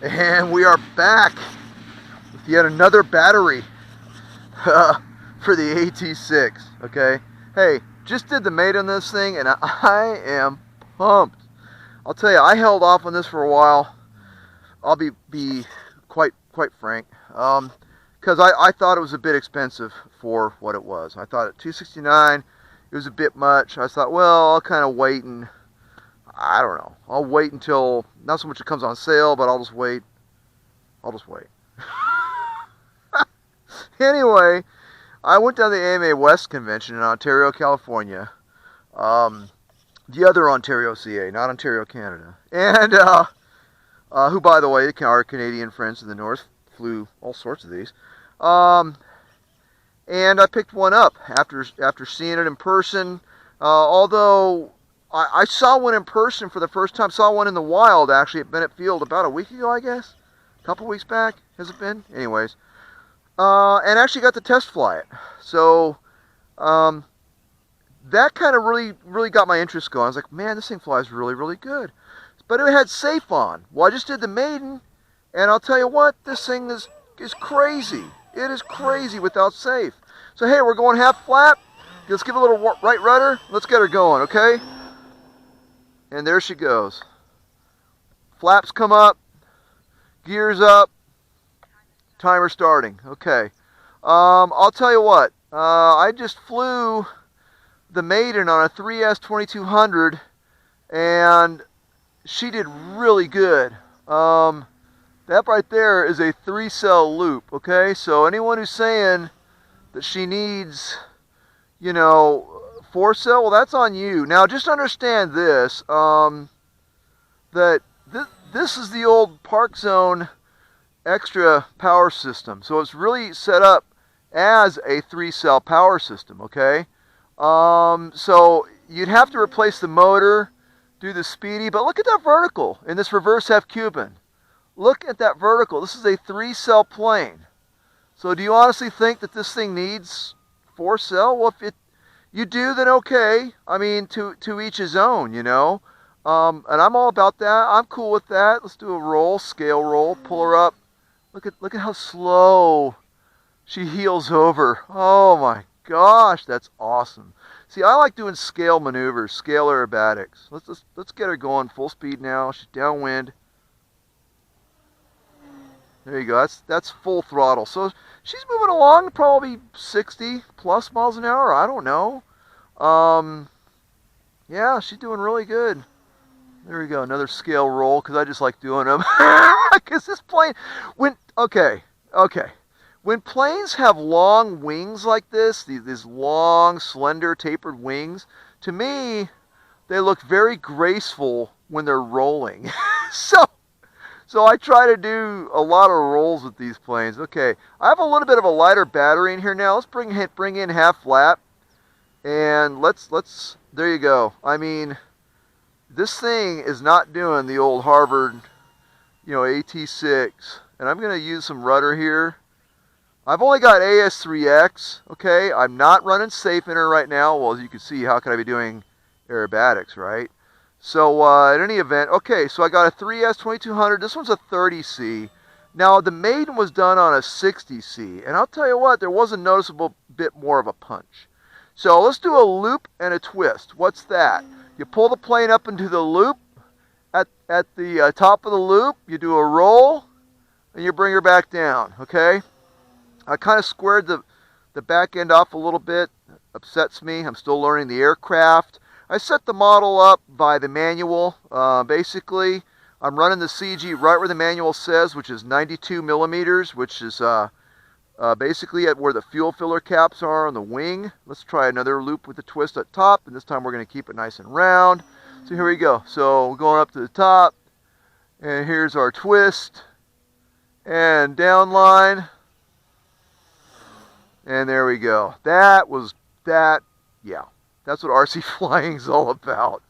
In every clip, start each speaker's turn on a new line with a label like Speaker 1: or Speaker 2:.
Speaker 1: And we are back with yet another battery for the AT-6, okay? Hey, just did the mate on this thing and I am pumped. I'll tell you, I held off on this for a while. I'll be quite frank, because I thought it was a bit expensive for what it was. I thought at $269 it was a bit much. I thought, well, I'll kind of wait and I don't know. I'll wait until, not so much it comes on sale, but I'll just wait. Anyway, I went down to the AMA West convention in Ontario, California. The other Ontario, CA, not Ontario, Canada. And, who, by the way, our Canadian friends in the north flew all sorts of these. And I picked one up after seeing it in person. Although I saw one in person for the first time. Saw one in the wild, actually, at Bennett Field about a week ago, I guess. A couple weeks back, has it been? Anyways. And actually got to test fly it. So, that kind of really got my interest going. I was like, man, this thing flies really good. But it had safe on. Well, I just did the maiden, and I'll tell you what, this thing is crazy. It is crazy without safe. So, hey, we're going half flap. Let's give it a little right rudder. Let's get her going, okay? And there she goes. Flaps come up, gears up, timer starting. Okay. I'll tell you what. I just flew the maiden on a 3S 2200, and she did really good. That right there is a 3-cell loop. Okay, so anyone who's saying that she needs, 4-cell, well, that's on you. Now, just understand this, that this is the old Park Zone extra power system. So it's really set up as a 3-cell power system, okay? So you'd have to replace the motor, do the speedy, but look at that vertical in this reverse F-Cuban. Look at that vertical. This is a 3-cell plane. So do you honestly think that this thing needs 4-cell? Well, if you do, then okay. I mean, to each his own, And I'm all about that. I'm cool with that. Let's do a roll, scale roll, pull her up. Look at how slow she heels over. Oh my gosh, that's awesome. See, I like doing scale maneuvers, scale aerobatics. Let's get her going full speed now. She's downwind. There you go. That's full throttle. So she's moving along, probably 60 plus miles an hour. I don't know. Yeah, she's doing really good. There we go. Another scale roll, because I just like doing them. Because this plane, okay. When planes have long wings like this, these long, slender, tapered wings, to me, they look very graceful when they're rolling. So I try to do a lot of rolls with these planes. Okay, I have a little bit of a lighter battery in here now. Let's bring in half flap, and let's. There you go. I mean, this thing is not doing the old Harvard, AT-6, and I'm going to use some rudder here. I've only got AS3X, okay? I'm not running safe in her right now. Well, as you can see, how can I be doing aerobatics, right? So, in any event, okay, so I got a 3S 2200. This one's a 30C. Now, the maiden was done on a 60C, and I'll tell you what, there was a noticeable bit more of a punch. So, let's do a loop and a twist. What's that? You pull the plane up into the loop. At the top of the loop, you do a roll, and you bring her back down, okay? I kind of squared the back end off a little bit. Upsets me. I'm still learning the aircraft. I set the model up by the manual. Basically, I'm running the CG right where the manual says, which is 92 millimeters, which is basically at where the fuel filler caps are on the wing. Let's try another loop with the twist at top, and this time we're going to keep it nice and round. So here we go. So we're going up to the top, and here's our twist, and down line. And there we go. Yeah. That's what RC flying is all about.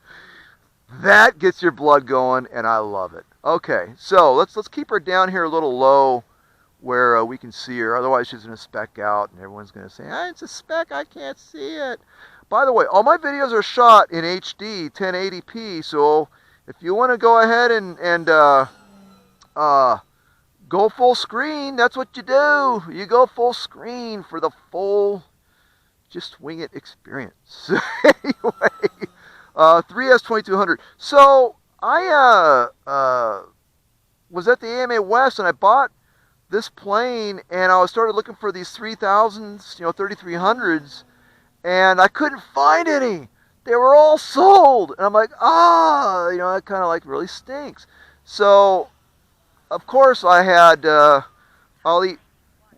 Speaker 1: That gets your blood going, and I love it. Okay, so let's keep her down here a little low where we can see her. Otherwise, she's going to speck out, and everyone's going to say, it's a speck, I can't see it. By the way, all my videos are shot in HD, 1080p, so if you want to go ahead and go full screen. That's what you do. You go full screen for the full just wing it experience. Anyway, 3S2200. So I was at the AMA West and I bought this plane, and I started looking for these 3000s, 3300s, and I couldn't find any. They were all sold, and I'm like, that kind of like really stinks. So, of course, I had Ollie.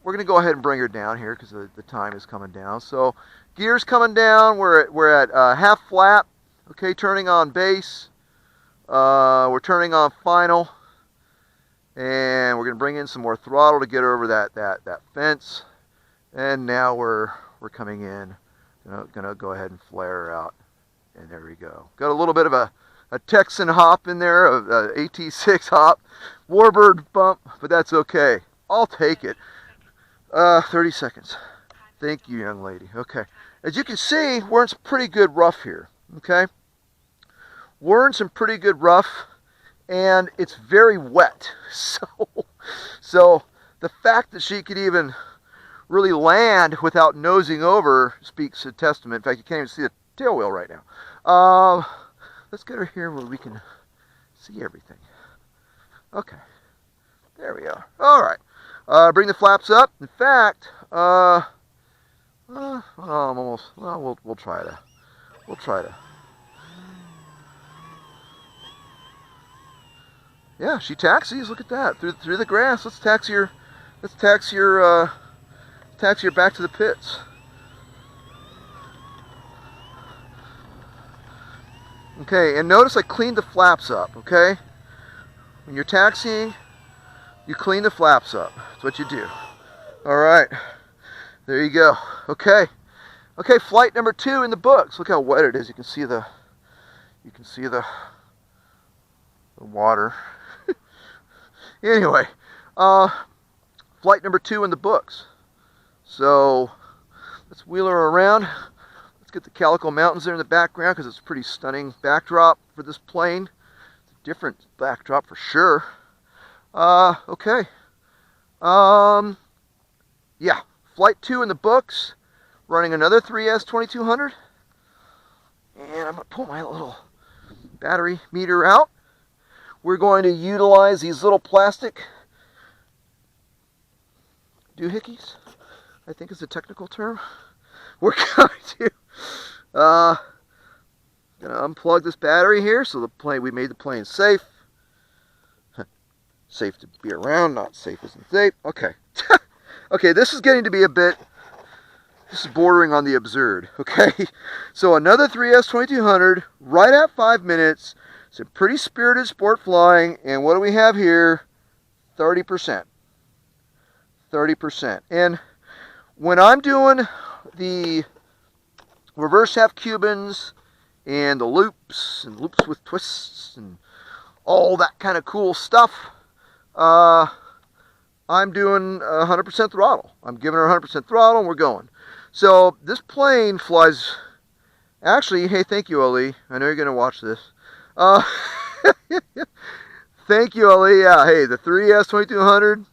Speaker 1: We're gonna go ahead and bring her down here because the time is coming down. So, gears coming down. We're at half flap. Okay, turning on base. We're turning on final. And we're going to bring in some more throttle to get over that fence. And now we're coming in. Going to go ahead and flare her out. And there we go. Got a little bit of a Texan hop in there, a AT-6 hop. Warbird bump, but that's okay. I'll take it. 30 seconds. Thank you, young lady. Okay. As you can see, we're in some pretty good rough here. Okay. We're in some pretty good rough. And it's very wet, so the fact that she could even really land without nosing over speaks a testament. In fact, you can't even see the tail wheel right now. Let's get her here where we can see everything. Okay, there we are. All right, bring the flaps up. In fact, I'm almost. Well, we'll try to. Yeah, she taxis. Look at that through the grass. Let's taxi her back to the pits. Okay, and notice I cleaned the flaps up. Okay, when you're taxiing, you clean the flaps up. That's what you do. All right, there you go. Okay, flight number 2 in the books. Look how wet it is. You can see the water. Anyway, flight number 2 in the books. So let's wheel her around. Let's get the Calico Mountains there in the background because it's a pretty stunning backdrop for this plane. It's a different backdrop for sure. Okay. Yeah, flight 2 in the books. Running another 3S2200. And I'm going to pull my little battery meter out. We're going to utilize these little plastic doohickeys, I think is the technical term. We're going to unplug this battery here so we made the plane safe. Safe to be around, not safe isn't safe. Okay. Okay, this is getting to be this is bordering on the absurd. Okay, so another 3S2200 right at 5 minutes. Some pretty spirited sport flying, and what do we have here? 30%. 30%. And when I'm doing the reverse half Cubans and the loops and loops with twists and all that kind of cool stuff, I'm doing 100% throttle. I'm giving her 100% throttle and we're going. So this plane flies, actually, hey, thank you, Ali. I know you're going to watch this. Thank you, Ali. Yeah, hey, the 3S2200,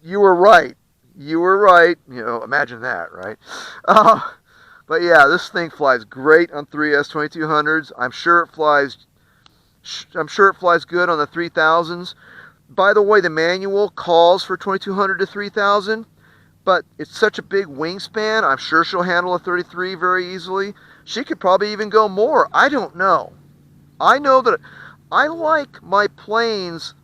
Speaker 1: you were right. You were right. Imagine that, right? But yeah, this thing flies great on 3S2200s. I'm sure it flies good on the 3000s. By the way, the manual calls for 2200 to 3000, but it's such a big wingspan. I'm sure she'll handle a 33 very easily. She could probably even go more. I don't know. I know that I like my planes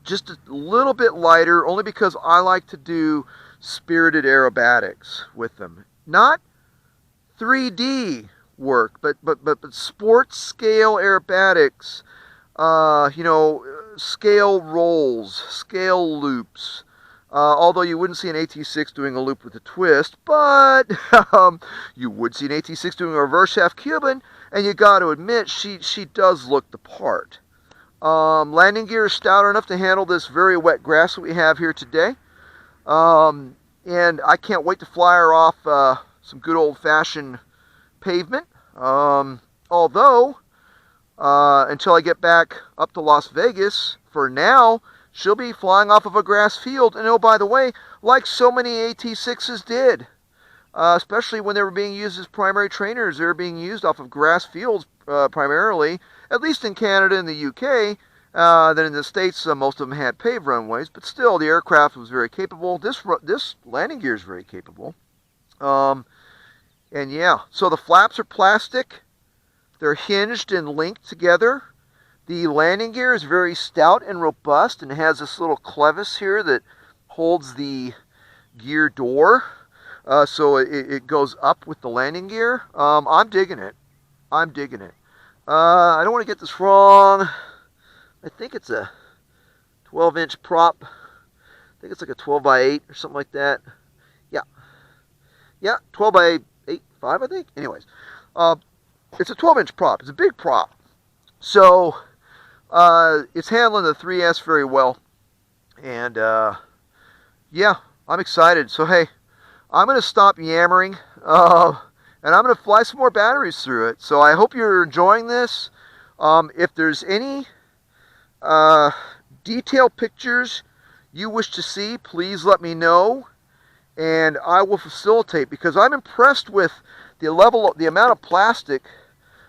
Speaker 1: just a little bit lighter, only because I like to do spirited aerobatics with them. Not 3D work, but sports scale aerobatics. Scale rolls, scale loops. Although you wouldn't see an AT-6 doing a loop with a twist, but you would see an AT-6 doing a reverse half Cuban, and you got to admit she does look the part. Landing gear is stout enough to handle this very wet grass that we have here today, and I can't wait to fly her off some good old-fashioned pavement. Although until I get back up to Las Vegas for now, she'll be flying off of a grass field. And oh, by the way, like so many AT-6s did, especially when they were being used as primary trainers, they were being used off of grass fields primarily, at least in Canada and the UK. Then in the States, most of them had paved runways, but still, the aircraft was very capable. This landing gear is very capable. And yeah, so the flaps are plastic. They're hinged and linked together. The landing gear is very stout and robust, and it has this little clevis here that holds the gear door. So it goes up with the landing gear. I'm digging it. I'm digging it. I don't want to get this wrong. I think it's a 12-inch prop. I think it's like a 12 by 8 or something like that. Yeah. Yeah, 12 by 8, 5, I think. Anyways, it's a 12-inch prop. It's a big prop. So it's handling the 3S very well. And yeah, I'm excited. So hey, I'm going to stop yammering. And I'm going to fly some more batteries through it. So I hope you're enjoying this. If there's any detailed pictures you wish to see, please let me know, and I will facilitate, because I'm impressed with the amount of plastic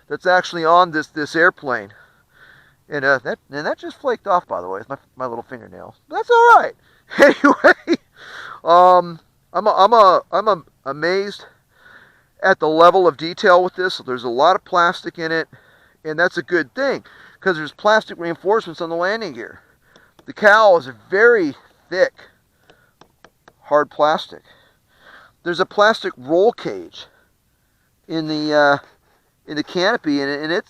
Speaker 1: that's actually on this airplane. And that just flaked off, by the way. It's my little fingernail. But that's all right. Anyway, I'm amazed at the level of detail with this. There's a lot of plastic in it, and that's a good thing, because there's plastic reinforcements on the landing gear. The cowl is a very thick, hard plastic. There's a plastic roll cage in the canopy, and it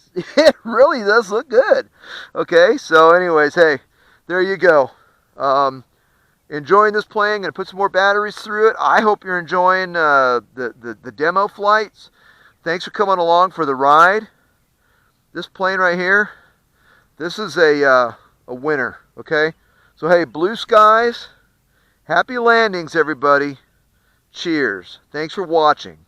Speaker 1: really does look good. Okay, so anyways, hey, there you go. Enjoying this plane. Gonna put some more batteries through it. I hope you're enjoying the demo flights. Thanks for coming along for the ride. This plane right here, this is a winner. Okay, so hey, blue skies, happy landings, everybody. Cheers. Thanks for watching.